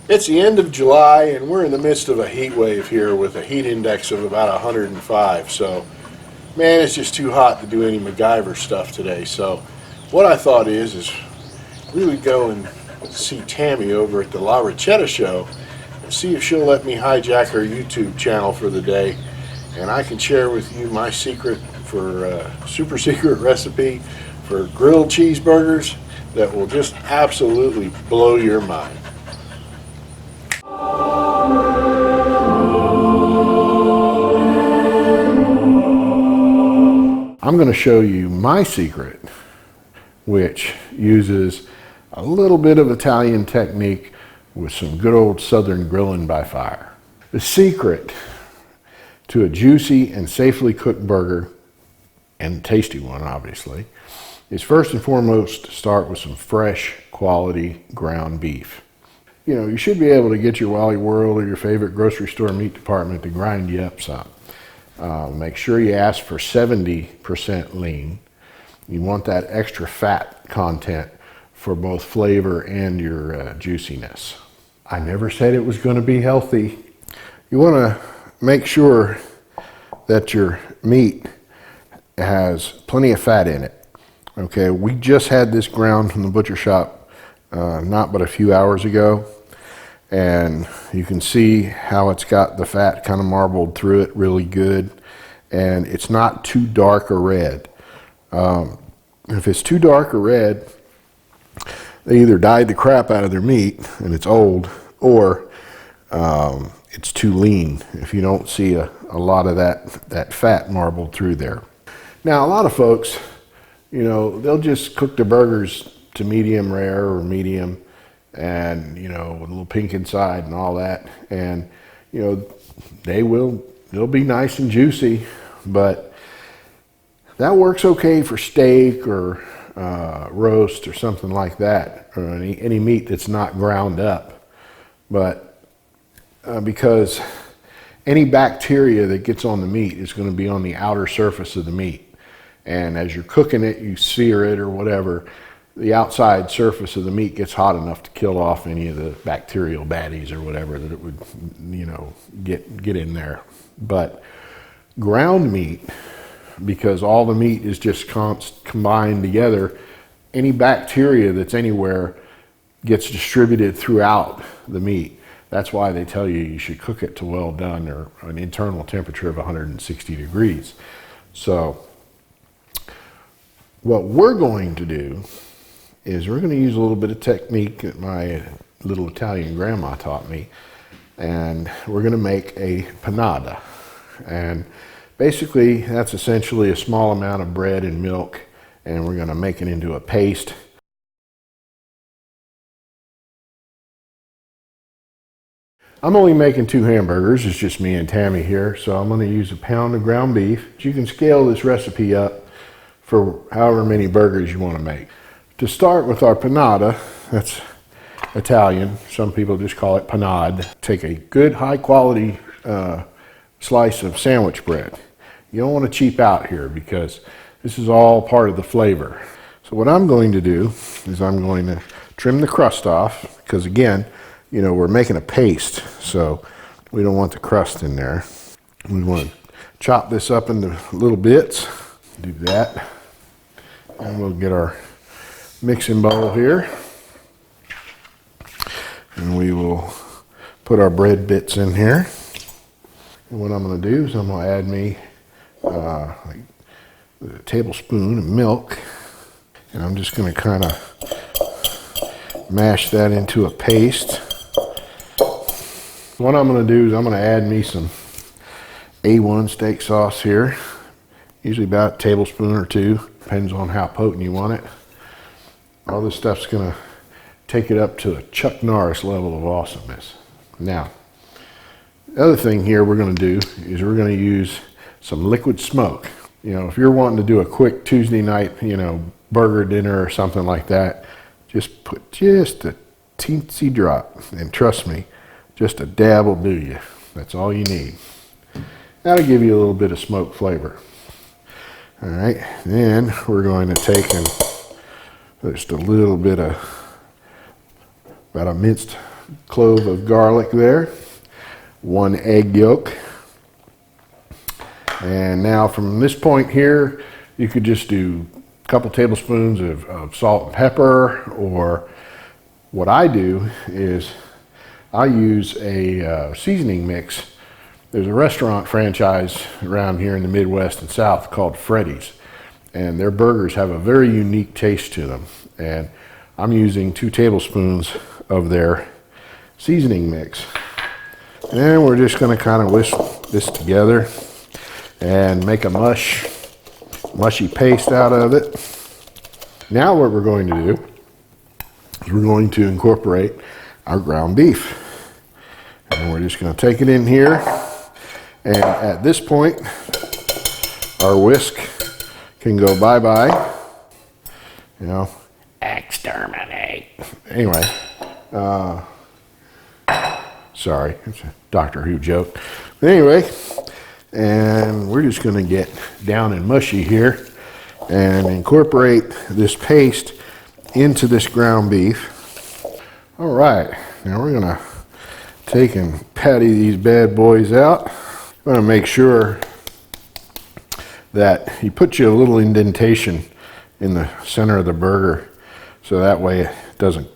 It's the end of July and we're in the midst of a heat wave here with a heat index of about 105. So, man, it's just too hot to do any MacGyver stuff today. So, what I thought is really go and see Tammy over at the La Ricetta show and see if she'll let me hijack her YouTube channel for the day, and I can share with you my secret for super secret recipe for grilled cheeseburgers that will just absolutely blow your mind. I'm going to show you my secret, which uses a little bit of Italian technique with some good old Southern grilling by fire. The secret to a juicy and safely cooked burger, and tasty one obviously, is first and foremost to start with some fresh quality ground beef. You know, you should be able to get your Wally World or your favorite grocery store meat department to grind you up some. Make sure you ask for 70% lean. You want that extra fat content for both flavor and your juiciness. I never said it was going to be healthy. You want to make sure that your meat has plenty of fat in it. Okay, we just had this ground from the butcher shop not but a few hours ago, and you can see how it's got the fat kind of marbled through it really good, and it's not too dark or red. If it's too dark or red, they either dyed the crap out of their meat and it's old, or it's too lean if you don't see a lot of that fat marbled through there. Now, a lot of folks, you know, they'll just cook their burgers to medium rare or medium, and, you know, with a little pink inside and all that, and, you know, they'll be nice and juicy, but that works okay for steak or roast or something like that, or any meat that's not ground up. But because any bacteria that gets on the meat is going to be on the outer surface of the meat, and as you're cooking it, you sear it or whatever, the outside surface of the meat gets hot enough to kill off any of the bacterial baddies or whatever that it would, you know, get in there. But ground meat, because all the meat is just combined together, any bacteria that's anywhere gets distributed throughout the meat. That's why they tell you should cook it to well done, or an internal temperature of 160 degrees. So what we're going to do is we're going to use a little bit of technique that my little Italian grandma taught me, and we're going to make a panada. And basically that's essentially a small amount of bread and milk, and we're going to make it into a paste. I'm only making 2 hamburgers, it's just me and Tammy here, so I'm going to use a pound of ground beef. You can scale this recipe up for however many burgers you want to make. To start with our panada, that's Italian, some people just call it panade. Take a good high quality slice of sandwich bread. You don't want to cheap out here because this is all part of the flavor. So what I'm going to do is I'm going to trim the crust off, because again, you know, we're making a paste, so we don't want the crust in there. We want to chop this up into little bits. Do that. And we'll get our mixing bowl here, and we will put our bread bits in here. And what I'm going to do is I'm going to add me like a tablespoon of milk, and I'm just going to kind of mash that into a paste. What I'm going to do is I'm going to add me some A1 steak sauce here, usually about a tablespoon or 2, depends on how potent you want it. All this stuff's going to take it up to a Chuck Norris level of awesomeness. Now, the other thing here we're going to do is we're going to use some liquid smoke. You know, if you're wanting to do a quick Tuesday night, you know, burger dinner or something like that, just put just a teensy drop, and trust me, just a dab will do you. That's all you need. That'll give you a little bit of smoke flavor. All right, then we're going to take and Just a little bit of, about a minced clove of garlic there. 1 egg yolk. And now from this point here, you could just do a couple tablespoons of salt and pepper, or what I do is I use a seasoning mix. There's a restaurant franchise around here in the Midwest and South called Freddy's, and their burgers have a very unique taste to them. And I'm using 2 tablespoons of their seasoning mix. And we're just going to kind of whisk this together and make a mushy paste out of it. Now what we're going to do is we're going to incorporate our ground beef. And we're just going to take it in here. And at this point, our whisk can go bye-bye. You know, exterminate. Anyway, sorry, it's a Doctor Who joke. But anyway, and we're just going to get down and mushy here and incorporate this paste into this ground beef. All right, now we're going to take and patty these bad boys out. I'm going to make sure that you put you a little indentation in the center of the burger, so that way it doesn't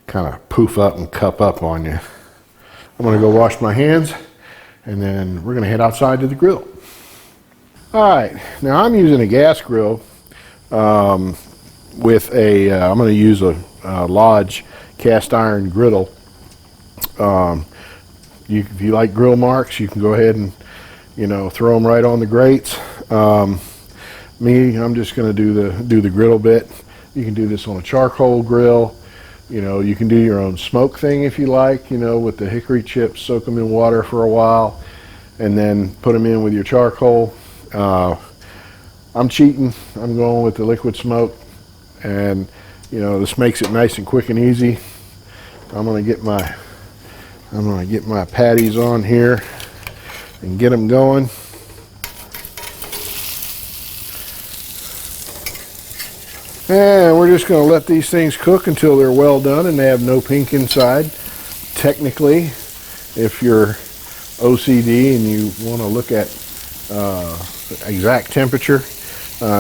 kind of poof up and cup up on you. I'm going to go wash my hands, and then we're going to head outside to the grill. All right, now I'm using a gas grill with a, I'm going to use a Lodge cast iron griddle. If you like grill marks, you can go ahead and, you know, throw them right on the grates. Me, I'm just going to do the griddle bit. You can do this on a charcoal grill. You know, you can do your own smoke thing if you like, you know, with the hickory chips, soak them in water for a while, and then put them in with your charcoal. I'm cheating. I'm going with the liquid smoke, and, you know, this makes it nice and quick and easy. I'm going to get my patties on here and get them going. And we're just going to let these things cook until they're well done and they have no pink inside. Technically, if you're OCD and you want to look at exact temperature,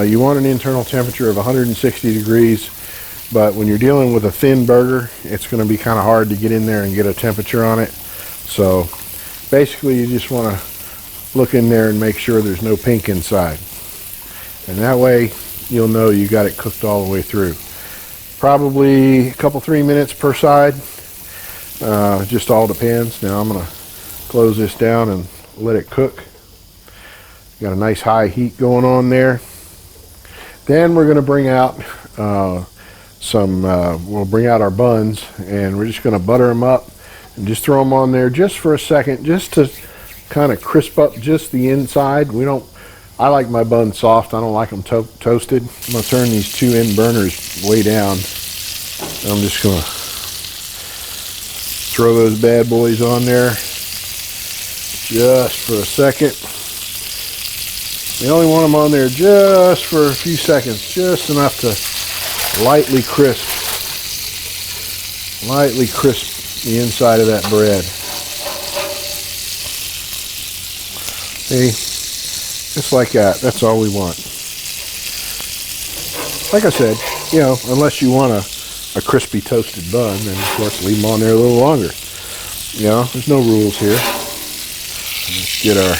you want an internal temperature of 160 degrees. But when you're dealing with a thin burger, it's going to be kind of hard to get in there and get a temperature on it. So basically, you just want to look in there and make sure there's no pink inside. And that way, you'll know you got it cooked all the way through. Probably a couple, 3 minutes per side. Just all depends. Now I'm going to close this down and let it cook. Got a nice high heat going on there. Then we're going to bring out we'll bring out our buns, and we're just going to butter them up and just throw them on there just for a second, just to kind of crisp up just the inside. I like my buns soft. I don't like them toasted. I'm going to turn these 2 end burners way down. I'm just going to throw those bad boys on there just for a second. You only want them on there just for a few seconds, just enough to lightly crisp the inside of that bread. See? Just like that. That's all we want. Like I said, you know, unless you want a crispy toasted bun, then of course leave them on there a little longer. You know, there's no rules here. Let's get our,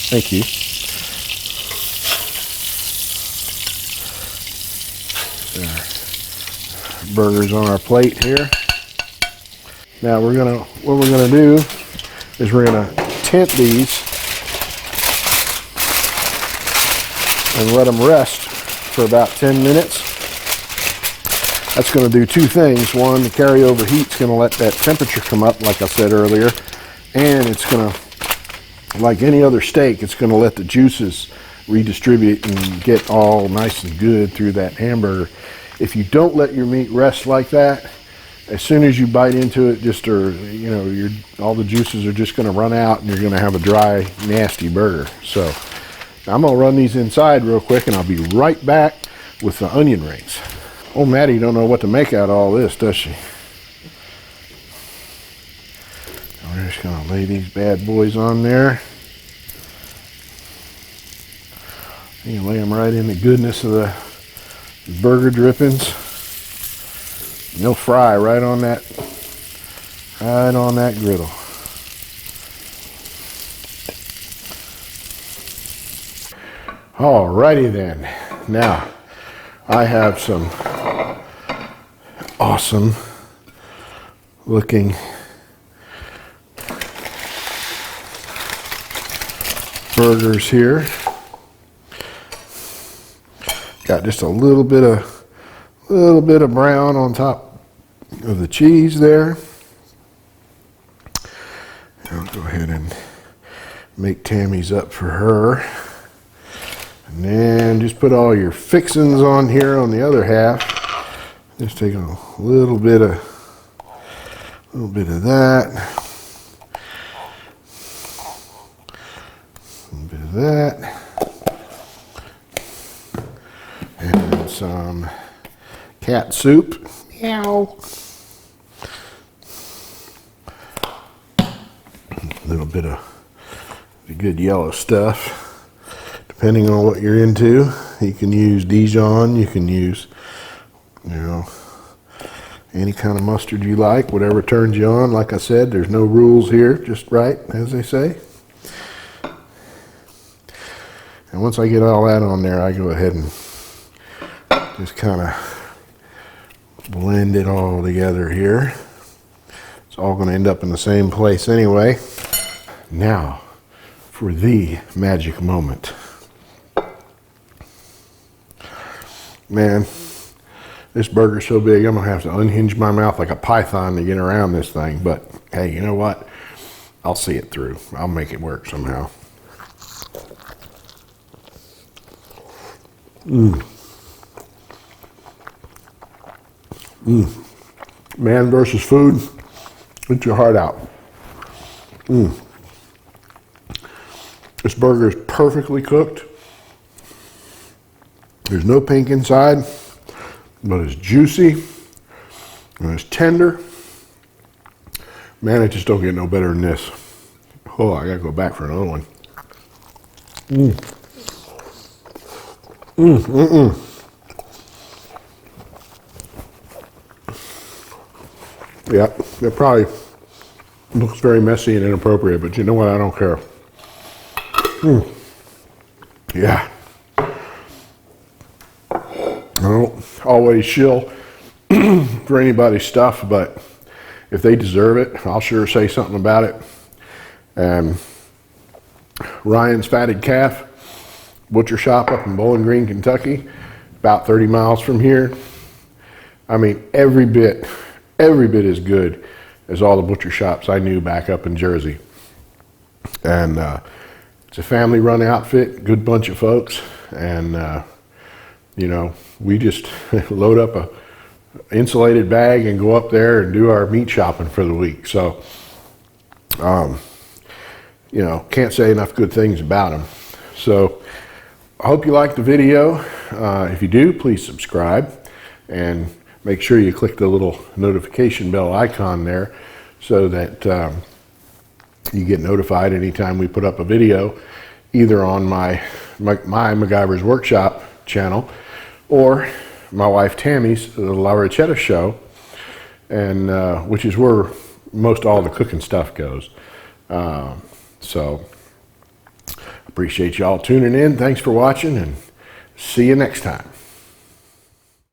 thank you. Our burgers on our plate here. Now what we're gonna do is we're gonna tint these and let them rest for about 10 minutes. That's going to do 2 things. One, the carryover heat's going to let that temperature come up, like I said earlier, and it's going to, like any other steak, it's going to let the juices redistribute and get all nice and good through that hamburger. If you don't let your meat rest like that, as soon as you bite into it, all the juices are just going to run out, and you're going to have a dry, nasty burger. So I'm going to run these inside real quick, and I'll be right back with the onion rings. Oh, Maddie don't know what to make out of all this, does she? We're just gonna lay these bad boys on there. You lay them right in the goodness of the burger drippings. And they'll fry right on that griddle. Alrighty then. Now, I have some awesome looking burgers here. Got just a little bit of brown on top of the cheese there. I'll go ahead and make Tammy's up for her. And then just put all your fixings on here on the other half. Just take a little bit of that. A little bit of that. And some cat soup. Meow. A little bit of the good yellow stuff. Depending on what you're into, you can use Dijon, you can use, any kind of mustard you like, whatever turns you on. Like I said, there's no rules here, just right, as they say. And once I get all that on there, I go ahead and just kind of blend it all together here. It's all going to end up in the same place anyway. Now, for the magic moment. Man, this burger's so big, I'm gonna have to unhinge my mouth like a python to get around this thing. But hey, you know what? I'll see it through. I'll make it work somehow. Man versus food, eat your heart out. This burger is perfectly cooked. There's no pink inside, but it's juicy and it's tender. Man, it just don't get no better than this. Oh, I gotta go back for another one. Yeah, it probably looks very messy and inappropriate, but you know what? I don't care. Yeah. I don't always shill for anybody's stuff, but if they deserve it, I'll sure say something about it. And Ryan's Fatted Calf Butcher Shop up in Bowling Green, Kentucky, about 30 miles from here. I mean, every bit as good as all the butcher shops I knew back up in Jersey. And it's a family-run outfit, good bunch of folks, and we just load up a insulated bag and go up there and do our meat shopping for the week. So, can't say enough good things about them. So, I hope you liked the video. If you do, please subscribe and make sure you click the little notification bell icon there so that you get notified anytime we put up a video, either on my MacGyver's Workshop channel or my wife Tammy's The La Ricetta Show, and which is where most all the cooking stuff goes. So appreciate y'all tuning in. Thanks for watching, and see you next time.